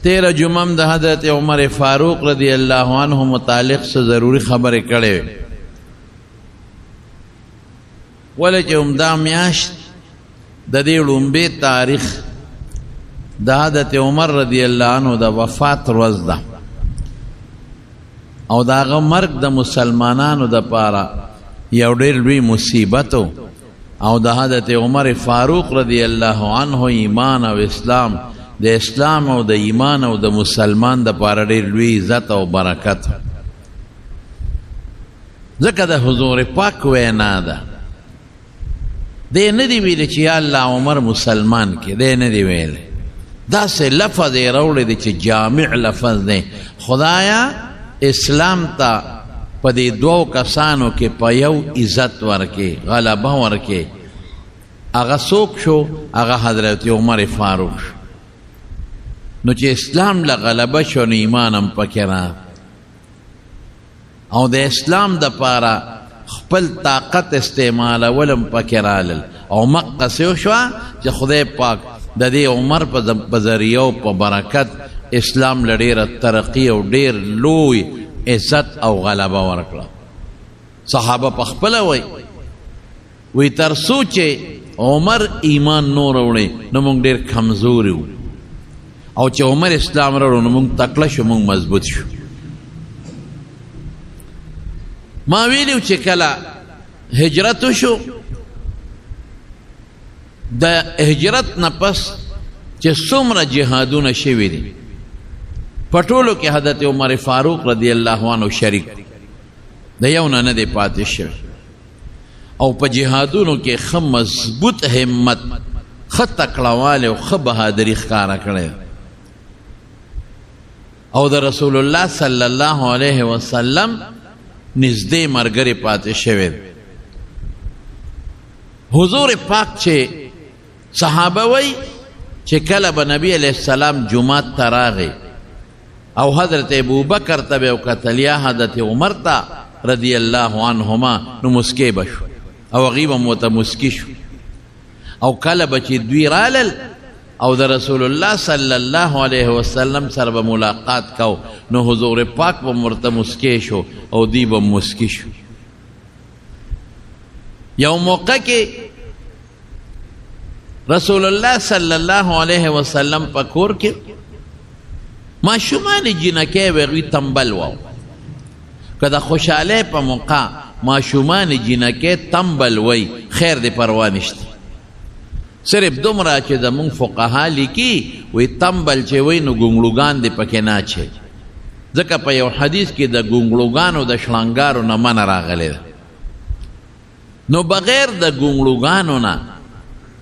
13 جمعم د حضرت عمر فاروق رضی اللہ عنہ متعلق سے ضروری خبر کڑے ولی چه امدا میاشت د دې لومبه تاریخ د حضرت عمر رضی اللہ عنہ د وفات ورځ ده او داغه مرګ د مسلمانانو د پاره یو ډېر لوی مصیبت او د حضرت عمر فاروق رضی اللہ عنہ ایمان او اسلام د اسلام او د ایمان او د مسلمان د پاره ډېر لوی عزت او برکت ځکه د حضور پاک وینا ده دې نه دی ویل چې یا الله عمر مسلمان کې دې نه دی ویل دا سه لفظ یې راوړی دی چې جامع لفظ دی خدایا اسلام ته په دې دوو کسانو کې په یو عزت ورکې غلبه ورکې هغه څوک شو هغه حضرت عمر فاروق شو نو چې اسلام له غلبه شو نو ایمان هم پکې را او د اسلام د پاره خپل طاقت استعمالولم پکې رالل او مقصد شو چې خدای پاک د دې عمر په ذریعه او په برکت اسلام لډیره ترقی او ډیر لوی عزت او غلبه ورکړه صحابه په خپل وی تر سوچه عمر ایمان نور وړي نو موږ ډیر کمزور یو او چې عمر اسلام راوړو نو موږ تکړه شو موږ مضبوط شو ما ویلو چې کله هجرت شو د هجرت نه پس چې څومره جهادونه شوي دي په ټولو کې حضرت عمر فاروق رضی الله عنه شریک د یو نه دی پاتې شوی او په جهادونو کې ښه مضبوط همت ښه تکړهوالی او ښه بهادري ښکاره کړی او د رسول الله صلی الله علیه وسلم نزدې مرګري پاتې شوی حضور پاک چې صحابه وی چې کله به نبی علیہ السلام جمعات ته راغی او حضرت ابو بکر ته به وکتل یا حضرت عمر ته رضی الله عنهما نو مسکی بشو او غیبه موته مسکی شو او کله به چې دوی رالل او د رسول الله صلی الله علیه وسلم سره به ملاقات کو نو حضور پاک به مرته مسکی شو او دی به مسکی شو یو موقع کې رسول الله صلی الله علیه وسلم په کور کې ماشومان جنکې وغوی تنبل واو کله خوشاله په موقع ماشومان جنکې تنبل وای خیر دې پروا نشته صرف دومره چې د مونږ فقها لیکي وی تنبل چې وای نو ګونګلوګان دې پکې نه چي ځکه په یو حدیث کې د ګونګلوګانو د شلنګارو نه من راغلی نو بغیر د ګونګلوګانو نه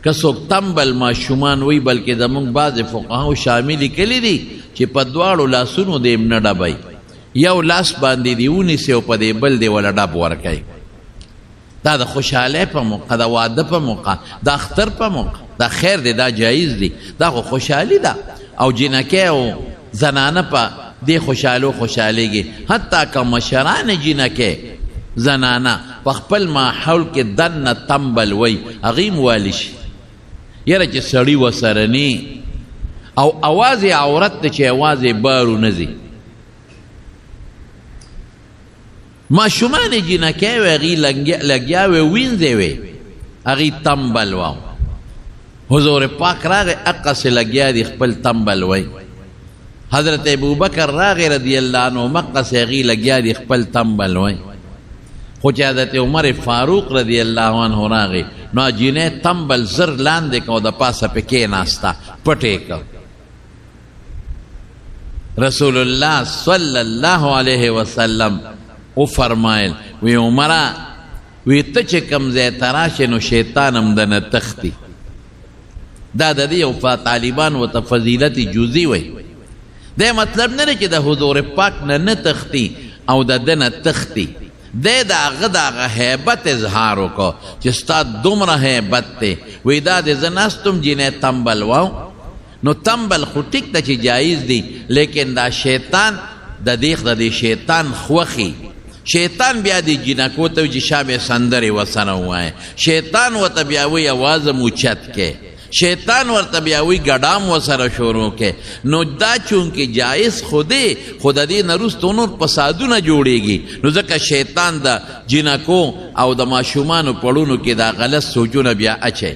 که څوک تنبل ماشومان وی بلکې د مونږ بعضې فقهاو شاملي کلی دي چې په دواړو لاسونو دې هم نه ډبئ یو لاس باندې دې ونیسي او په دې بل دې وله ډب ورکوي دا د خوشحالۍ په موقع د واده په موقع د اختر په موقع دا خیر دی دا جایز دی دا خو خوشحالي ده او جنکې او زنانه په دې خوشحالو خوشحالیږي حتی که مشران جنکې زنانه په خپل ماحول کې دننه تنبل وی هغې هم والی شي یاره چې سړي ورسره نی او اواز عورت دی چې اواز بارو نه ځي ماشومان جنکې وې هغې لګیا وې وینځې وې هغې تنبل واو حضور پاک راغی اقسې لګیا دي خپل تنبل وی حضرت ابوبکر راغی رضی الله عنه مقسې هغې لګیا دي خپل تنبل وی خو چې حضرت عمر فاروق رضی الله عنه راغی نو جنې تنبل زر لاندې کو د پاسه پې کېناسته پټې که رسول الله صلی الله علیه وسلم او فرمایل وی عمره وی ته چې کوم ځای ته راشې نو شیطان هم دنه تختی دا د دې یو طالبان ورته فضیلت جزي وی دی مطلب نه دی چې د حضور پاک نه نه تختی او د ده نه تختی دی د هغه د هغه هیبت اظهار وکړو چې ستا دومره هیبت دی وی دا د زه ناستم جینۍ تنبل واو نو تنبل خو ټیک ده چې جایز دی لیکن دا شیطان د دې شیطان خوښي شیطان بیا دی جنکو ته چې شابه سندرې وسره ووایه شیطان ورته بیا وی اواز م اوچت کې شیطان ورته بیا وی ګډام ورسره شروع کې. نو دا چونکې جایز خو دی، خو د دې نه وروسته نور فسادونه جوړېږي. نو ځکه شیطان د جنکو او د ماشومانو پړونو کې دا غلط سوچونه بیا اچي.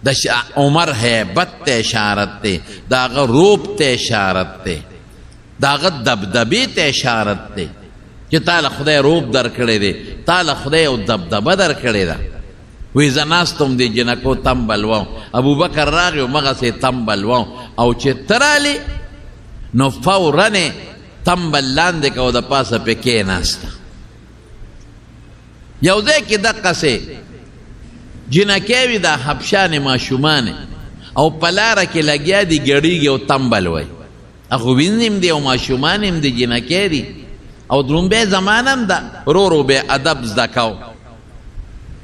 د عمر هیبت ته اشارت دی، د هغه روب ته اشارت دی، د هغه دبدبې ته اشارت دی چې تاله خدای روب در کړی دی، تاله خدای یو دبدبه در کړې ده. وی زه ناستم دی جنکو تمبل وم، ابوبکر راغی و مغسې تمبل وم، او چې ته رالې نو فورا تمبل لاندې که او د پاسه پې کېناسته. یو ځای کې دقسې جنکې وي دا حبشانې ماشومانې او په لاره کې لګیا دي ګړیږي او تمبل وی. اخو وینځم دی او ماشومان هم دی جنکې دي او درومبې زمانه هم ده، رو رو به ادب زده کو.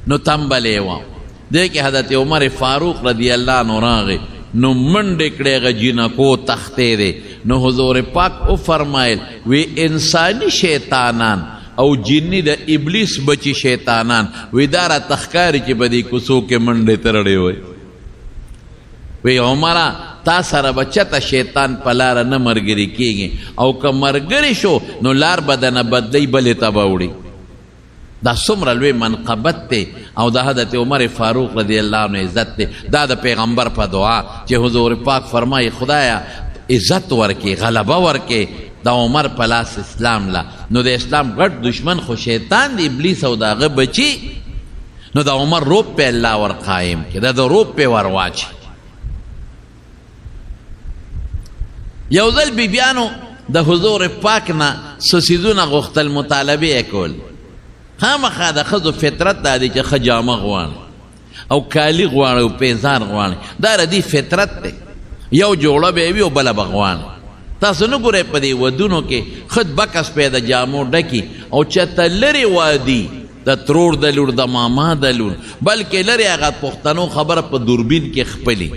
نو تمبلې وم. دی کې حضرت عمر فاروق رضی الله عنه راغی، نو منډې کړې هغه جنکو تختې دی. نو حضور پاک او فرمایل وی انسانی شیطانان او جنی د ابلیس بچی شیطانان وی دا را تخکاری چې په دې کوڅو کې منډې ترړې وی. وی عمره تا سره به چته شیطان په لاره نه ملګري کېږي، او که ملګري شو نو لار به دنه بدلی بلې ته به وړي. دا څومره لوی منقبت دی او د حضرت عمر فاروق رضی الله عنه عزت دی. دا د پیغمبر په دعا چې حضور پاک فرمایي خدایا عزت ورکې، غلبه ورکې د عمر په لاس اسلام لا. نو د اسلام غټ دشمن خو شیطان دی، ابلیس او د هغه بچي. نو د عمر روب په الله ور قایم کې، د روب په ور واچي. یو ځل بیبیانو د حضور پاک نه څه څیزونه غوښتل، مطالبې یې کول. خامخا د ښځو فطرت دا دی چې ښه جامه غواړي او کالي غواړي او پیزار غواړي، دا د دې فطرت دی. یو جوړه به وي او بله به غواړي. تاسو نه ګورئ په دې ودونو کې ښه بکس پې د جامو ډکي او چېرته لرې وادي د ترور د لور د ماما د لور، بلکې لرې هغه پښتنو خبره په دوربین کې خپلي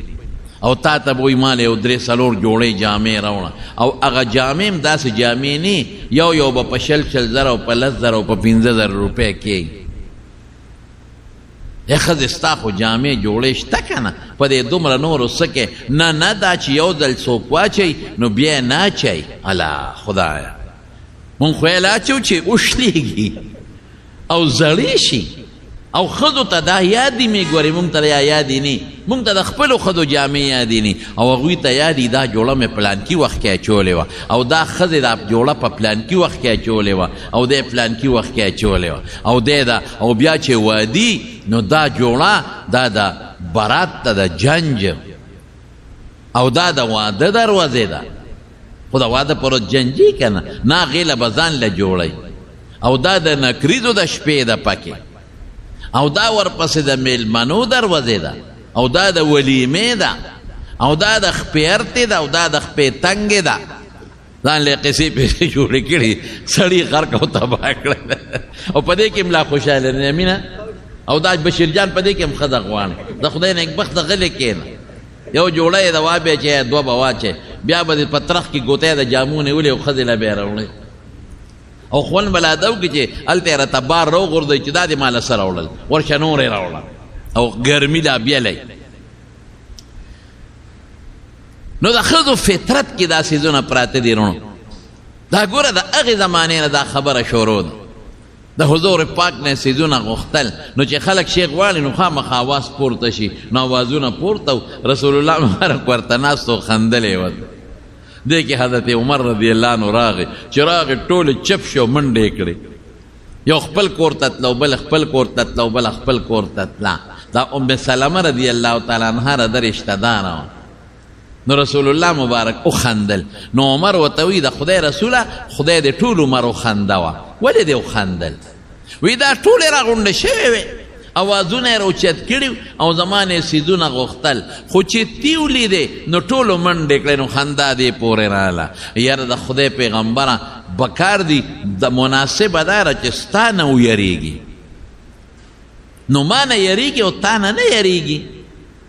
او تا ته به وایي مال یو 3-4 جوړې جامې راوړه. او هغه جامې هم داسې جامې نه، یو به په شل زره او په 10,000 او په 15,000 روپۍ کېږي. ښځې ستا خو جامې جوړې شته که نه، په دې دومره نورو څه کې نه دا چې یو ځل څوک واچوي نو بیا یې نه اچوي. الله خدایه مونږ خو یې اچو چې اوښلېږي او زړې شي. او ښځو ته دا یادې مې ګورې، مونږ ته دا یادې نه، مونږ ته د خپلو ښځو جامې یادې نه، او هغوی ته یادې دا جوړه مې پلانکي وخت کې اچولې وه، او دا ښځې دا جوړه په پلانکي وخت کې اچولې وه، او دی پلانکي وخت کې اچولې وه، او دی دا او بیا چې وادي نو دا جوړه دا د برات ته د جنج او دا د واده دروازې ده. خو د واده پر ورځ جنجي که نه، نه هغې له به ځان له جوړی، او دا د نکریزو د شپې ده پکې، او دا ورپسې د میلمنو دروازې ده، او دا د ولیمې ده، او دا د خپې ارتې ده، او دا د خپې تنګې ده. ځان له قصې پیسې جوړې کړي، سړي غرق او تباه کړی. او په دې کې هم لا خوشحاله نه مینه. او دا بشیر جان په دې کې هم ښځه غواړي، د خدای نیکبخته غلې کښېنه، یو جوړه یې د وابې چې 2 به واچې، بیا به په ترخ کې ګوتی د جامو نیولې او ښځې له به یې راوړی، او خوند به لا ده وکړي چې هلته یې راته بار راوغورځوي چې دا دې ما له څه راوړل، ورشه نور یې راوړه، او ګرمي لا بیلی. نو د ښځو فطرت کې دا څیزونه پراته دي رونو. دا ګوره د هغې زمانې نه دا خبره شروع ده، د حضور پاک نه څیزونه غوښتل. نو چې خلک شی غواړي نو خامخا اواز پورته شي، نو اوازونه پورته، رسول الله مبارک ورته ناست و خندلی وه. دی کې حضرت عمر رضی الله عنه راغی، چې راغی ټولې چپ شو، منډې کړې، یو خپل کور ته تلو، بل خپل کور ته تلو، بل خپل کور ته تله. دا ام سلمه رضی الله تعالی عنها را د رشته داره وه. نو رسول الله مبارک وخندل. نو عمر ورته وی د خدای رسوله، خدای دې ټول عمر وخندوه. ولې دې وخندل؟ وی دا ټولې راغونډې شوې وې، اوازونه یې راوچت کړي او زما نه څیزونه غوښتل، خو چې تی ولیدې نو ټولو منډې کړې، نو خندا دې پورې راغله. یاره د خدای پیغمبره بکار دی د مناسبه داره چې ستا نه ویریږي، نو ما نه یریږي او تا نه نه یریږي،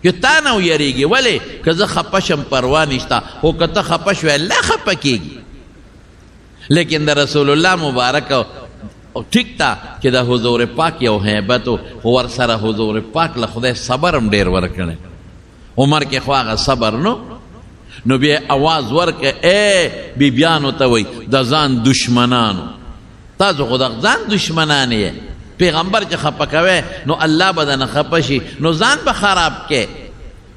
که تا نه ویریږي. ولې که زه خفه شم پروا نشته، خو که ته خفه شوې الله خفه کېږي. لیکن د رسول الله مبارک ټیک تا چې د حضور پاک یو هیبت خو ورسره حضور پاک له خدای صبر هم ډېر ورکړی عمر کې خو هغه صبر نو بیا اواز ورکړه ای بیبیانو ته وایي د ځان دشمنانو تاسو خو د ځان دشمنان یې پیغمبر چې خفه کوی نو الله به درنه خفه شي نو ځان به خراب کې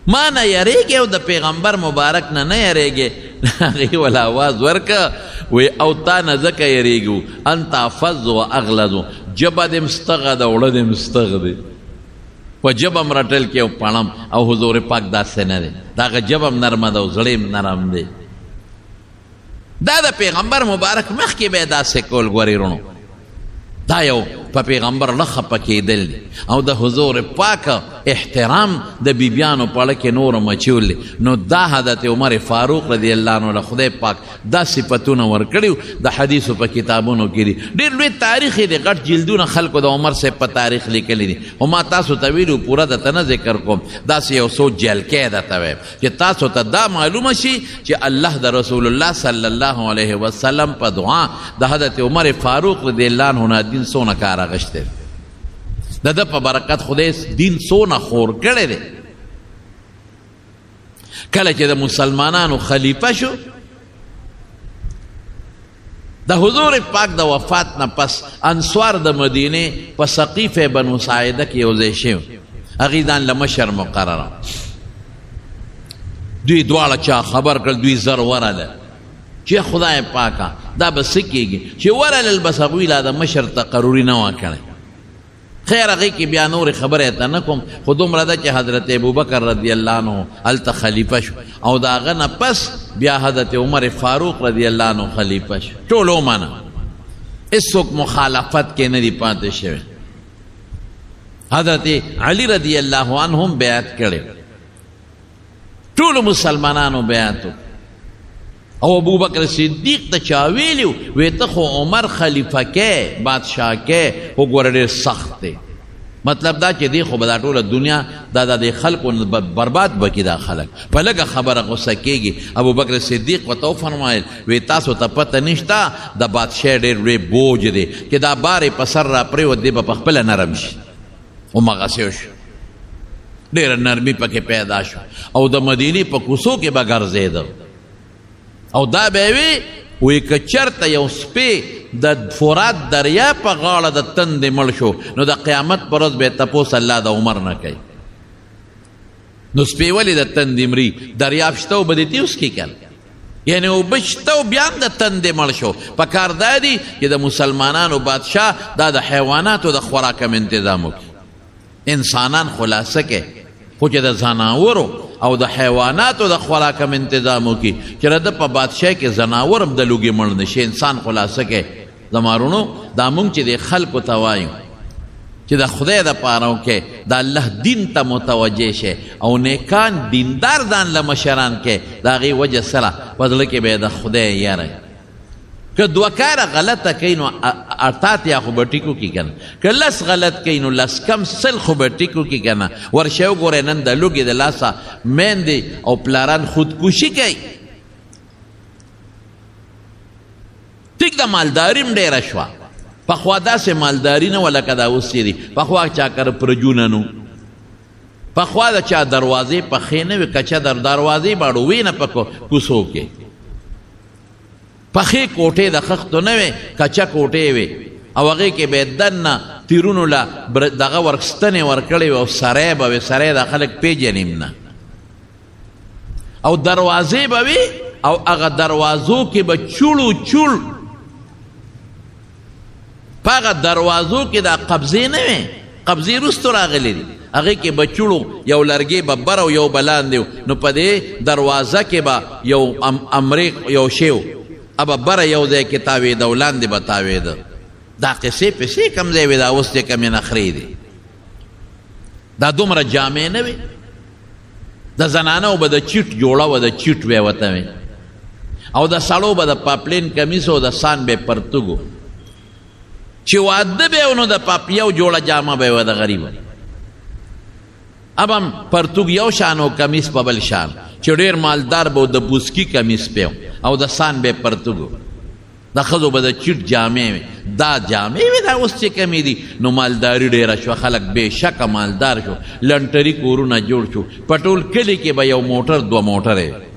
ما نه یریږي او د پیغمبر مبارک نه یریږي هغې وله اواز ورکه وی او تا نه ځکه یریږو انت افظ و اغلظ ژبه دې مستغه ده اوړه دې مستغ دی په ژبه م رټل کې او پړم او حضور پاک داسې نه دی د هغه ژبه م نرمه ده او زړه م نرم دی دا د پیغمبر مبارک مخکې به یې داسې کول ګورې رونو دا یو په پیغمبر نه خفه کېدل دی او د حضور پاک احترام د بیبیانو په اړه کې نور مچول دی نو دا حضرت عمر فاروق رضی الله عنه له خدای پاک دا صفتونه ورکړي د حدیثو په کتابونو کې دي ډېر لوی تاریخ دی غټ جلدونه خلکو د عمر صاحب په تاریخ لیکلی دي خو ما تاسو ته ویلو پوره درته نه ذکر کوم داسې یو څو جلکې درته وایم چې تاسو ته دا معلومه شي چې الله د رسول الله صلی الله علیه وسلم په دعا د حضرت عمر فاروق رضی الله عنه نه دین څونه کار اخیستی د ده په برکت خدای دین څونه خور کړی دی کله چې د مسلمانانو خلیفه شو د حضور پاک د وفات نه پس انصار د مدینې په سقیف بنو ساعده کې یو ځای شوي هغې ځان له مشر مقرره دوی دواړه چا خبر کړل دوی زر ورله چې خدای پاکه دا به څه کېږي چې ورلل بس هغوی لا د مشر تقرري نه وه کړی خیر هغې کې بیا نورې خبرې ته نه کوم خو دومره ده چې حضرت ابوبکر رضی الله عنه هلته خلیفه شو او د هغه نه پس بیا حضرت عمر فاروق رضی الله عنه خلیفه شو ټول ومنه هېڅوک مخالفت کې نه دي پاتې شوی حضرت علی رضی الله عنه هم بیعت کړی ټولو مسلمانانو بیعت او ابوبکر صدیق ته چا ویلي وی ته خو عمر خلیفه کې بادشاه کې خو ګوره ډېر سخت دی مطلب دا چې دی خو به دا ټوله دنیا دا د خلکو برباد به کړي دا خلک په لږه خبره غصه کېږي ابوبکر صدیق ورته وفرمایل وی تاسو ته پته نشته د بادشاه ډېر لوی بوج دی چې دا بار یې په سر را پرېوت دی به پخپله نرم شي همغسې وشو ډېره نرمي پکې پیدا شو او د مدینې په کوڅو کې به ګرځېده او دا به وی که چرته یو سپی د فرات دریا په غاړه د تندې مړ شو نو د قیامت پر ورځ به تپوس الله د عمر نه کوي نو سپی ولې د تندې مري دریاب شته او به دې تیوس کې کړ یعنی اوبه شته او بیا هم د تندې مړ شو په کار دا دی چې د مسلمانانو بادشاه دا د حیواناتو د خوراک هم انتظام وکړي انسانان خلاصه کې خو چې د ځناورو او د حیواناتو د خوراک هم انتظام وکړي چې د په بادشاه کې ځناور هم د لوږې مړ نه شي انسان خلاصه کې زمارونو دا مونږ چې د خلکو ته وایو چې د خدای دپاره کې د الله دین ته متوجه شي او نیکان دیندار ځان له مشران کې د هغې وجه سره په زړه کې به یې د خدای یاره که دوه کاره غلطه کوي نو اتاتیا خو به ټیکو کي که نه که لس غلط کوي نو لس کم سل خو به ټیکو کي که نه ورشه وګورئ نن د لوږې د لاسه میندې او پلاران خودکشي کوي ټیک د مالداري هم ډېره شوه پخوا داسې مالداري نه وه لکه دا اوس چې دي پخوا چا کره پرجونه نو پخوا د چا دروازې پخې نه وې که چا دروازې باړو وې نه په کوڅو کې پخې کوټې د خښتو نه وې کچه کوټې وې او هغې کې به یې دننه تیرونو له دغه ورکستنې ورکړې وې او سری به وې سری دا خلک پېژني هم نه او دروازې به وې او هغه دروازو کې به چوړو چوړ په هغه دروازو کې دا قبضې نه وې قبضې وروستو راغلي دي هغې کې به چوړو یو لرګې به بر او یو به لاندې نو په دې دروازه کې به یو امریک یو شی ابا بره یو ځای کې تاوېده او لاندې به تاوېده دا قصې پسې کم ځای وې دا اوس چې کمې نخرې دي دا دومره جامې نه وې د زنانو به د چیټ جوړه وه د چیټ به یې ورته وې او د سړو به د پاپلین کمیس او د سان به یې پرتوګ چې واده به نو د یو جوړه جامه به یې وه د غریبه اب هم پرتوګ یو شان او کمیس په بل شان چې ډېر مالدار به د بوسکي کمیس په او د سان به پرتوګ د ښځو به د چیټ جامې وې، دا جامې وې دا اوس چې کمې دي. نو مالداري ډېره شوه، خلک بې شکه مالدار شو، لنټري کورونه جوړ شو، په ټول کلي کې به یو موټر دوه موټرې